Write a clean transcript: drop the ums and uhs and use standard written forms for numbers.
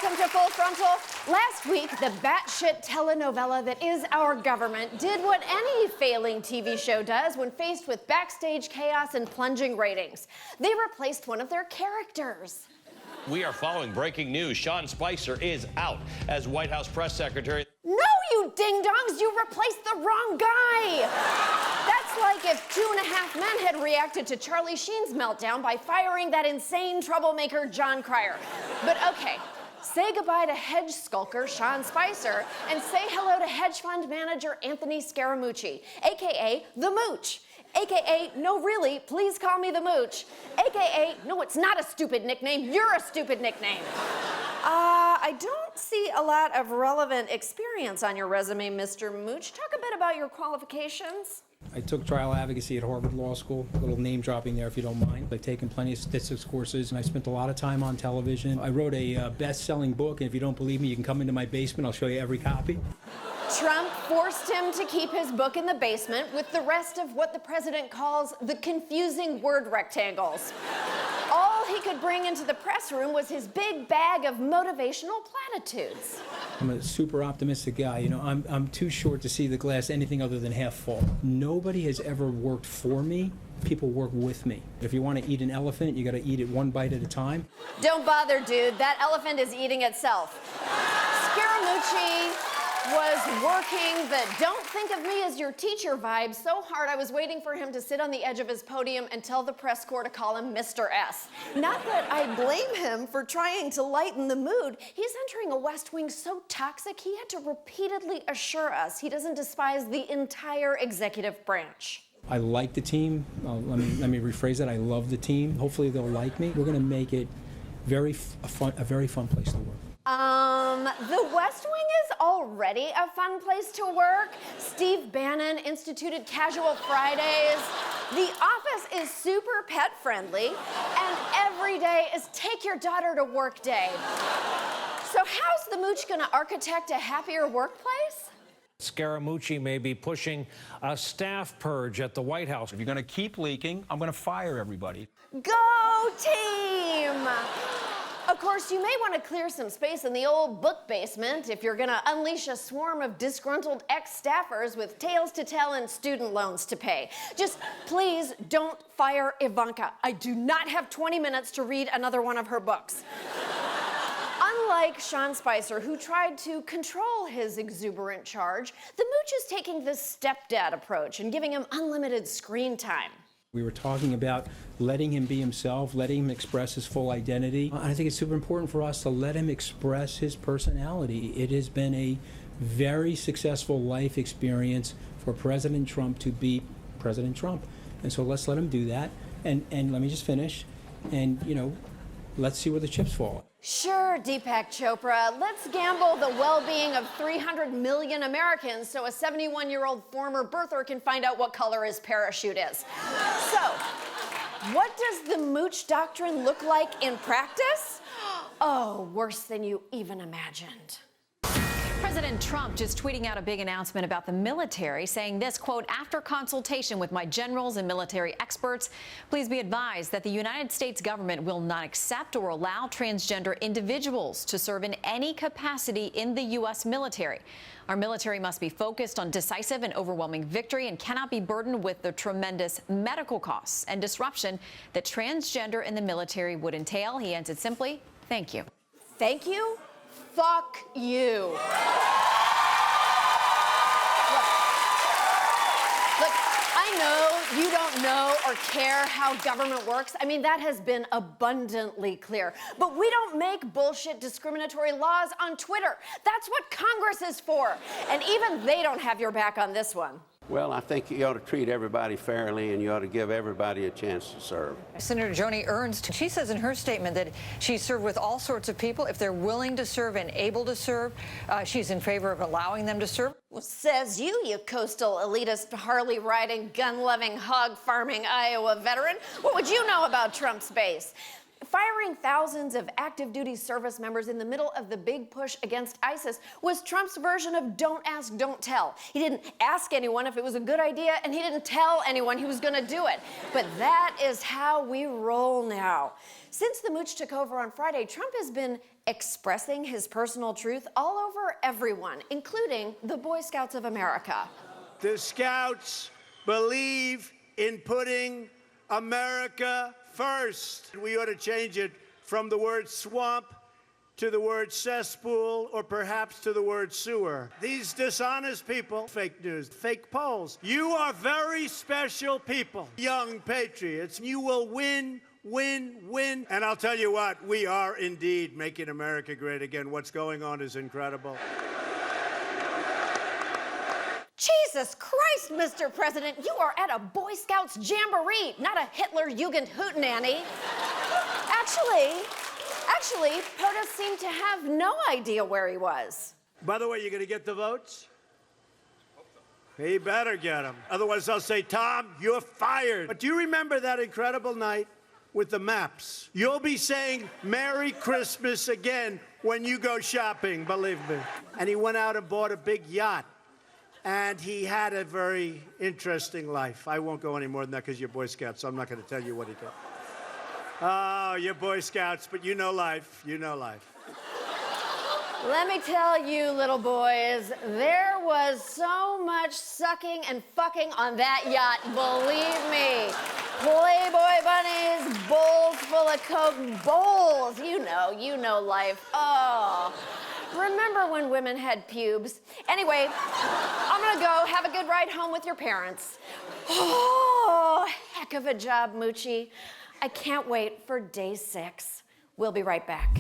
Welcome to Full Frontal. Last week, the batshit telenovela that is our government did what any failing TV show does when faced with backstage chaos and plunging ratings. They replaced one of their characters. We are following breaking news. Sean Spicer is out as White House press secretary. No, you ding-dongs, you replaced the wrong guy. That's like if 2.5 Men had reacted to Charlie Sheen's meltdown by firing that insane troublemaker John Cryer. But okay, say goodbye to hedge skulker Sean Spicer and say hello to hedge fund manager Anthony Scaramucci, AKA the Mooch. AKA, no really, please call me the Mooch. AKA, no, it's not a stupid nickname, you're a stupid nickname. I don't see a lot of relevant experience on your resume, Mr. Mooch. Talk a bit about your qualifications. I took trial advocacy at Harvard Law School. A little name dropping there if you don't mind. I've taken plenty of statistics courses and I spent a lot of time on television. I wrote a best-selling book, and if you don't believe me, you can come into my basement. I'll show you every copy. Trump forced him to keep his book in the basement with the rest of what the president calls the confusing word rectangles. All he could bring into the press room was his big bag of motivational platitudes. I'm a super optimistic guy. You know, I'm too short to see the glass anything other than half full. Nobody has ever worked for me. People work with me. If you want to eat an elephant, you got to eat it one bite at a time. Don't bother, dude. That elephant is eating itself. Scaramucci was working the don't think of me as your teacher vibe so hard I was waiting for him to sit on the edge of his podium and tell the press corps to call him Mr. S. Not that I blame him for trying to lighten the mood. He's entering a West Wing so toxic he had to repeatedly assure us he doesn't despise the entire executive branch. I like the team. Let me rephrase that. I love the team. Hopefully they'll like me. We're going to make it a very fun place to work. The West Wing is already a fun place to work. Steve Bannon instituted Casual Fridays. The office is super pet friendly, and every day is take your daughter to work day. So how's the Mooch gonna architect a happier workplace? Scaramucci may be pushing a staff purge at the White House. If you're going to keep leaking, I'm going to fire everybody. Go team! Of course, you may want to clear some space in the old book basement if you're going to unleash a swarm of disgruntled ex-staffers with tales to tell and student loans to pay. Just please don't fire Ivanka. I do not have 20 minutes to read another one of her books. Unlike Sean Spicer, who tried to control his exuberant charge, the Mooch is taking this stepdad approach and giving him unlimited screen time. We were talking about letting him be himself, letting him express his full identity. I think it's super important for us to let him express his personality. It has been a very successful life experience for President Trump to be President Trump. And so let's let him do that. And let me just finish. And, you know, let's see where the chips fall. Sure, Deepak Chopra. Let's gamble the well-being of 300 million Americans so a 71-year-old former birther can find out what color his parachute is. So, what does the Mooch doctrine look like in practice? Oh, worse than you even imagined. President Trump just tweeting out a big announcement about the military, saying this, quote, after consultation with my generals and military experts, please be advised that the United States government will not accept or allow transgender individuals to serve in any capacity in the U.S. military. Our military must be focused on decisive and overwhelming victory and cannot be burdened with the tremendous medical costs and disruption that transgender in the military would entail. He ends it simply, thank you. Thank you? Fuck you. Look, I know you don't know or care how government works. I mean, that has been abundantly clear. But we don't make bullshit discriminatory laws on Twitter. That's what Congress is for. And even they don't have your back on this one. Well, I think you ought to treat everybody fairly, and you ought to give everybody a chance to serve. Senator Joni Ernst, she says in her statement that she served with all sorts of people. If they're willing to serve and able to serve, she's in favor of allowing them to serve. Well, says you coastal elitist, Harley-riding, gun-loving, hog-farming Iowa veteran. What would you know about Trump's base? Firing thousands of active duty service members in the middle of the big push against ISIS was Trump's version of don't ask, don't tell. He didn't ask anyone if it was a good idea, and he didn't tell anyone he was going to do it. But that is how we roll now. Since the Mooch took over on Friday, Trump has been expressing his personal truth all over everyone, including the Boy Scouts of America. The Scouts believe in putting America first. We ought to change it from the word swamp to the word cesspool, or perhaps to the word sewer. These dishonest people, fake news, fake polls. You are very special people, young patriots. You will win, win, win. And I'll tell you what, we are indeed making America great again. What's going on is incredible. Jesus Christ, Mr. President, you are at a Boy Scouts jamboree, not a Hitler Jugend hootenanny. Actually, POTUS seemed to have no idea where he was. By the way, you gonna get the votes? He better get them. Otherwise, I'll say, Tom, you're fired. But do you remember that incredible night with the maps? You'll be saying Merry Christmas again when you go shopping, believe me. And he went out and bought a big yacht. And he had a very interesting life. I won't go any more than that because you're Boy Scouts, so I'm not going to tell you what he did. Oh, you're Boy Scouts, but you know life. You know life. Let me tell you, little boys, there was so much sucking and fucking on that yacht, believe me. Playboy bunnies, bowls full of Coke, bowls. You know life. Oh. Remember when women had pubes? Anyway, I'm gonna go. Have a good ride home with your parents. Oh, heck of a job, Moochie. I can't wait for day 6. We'll be right back.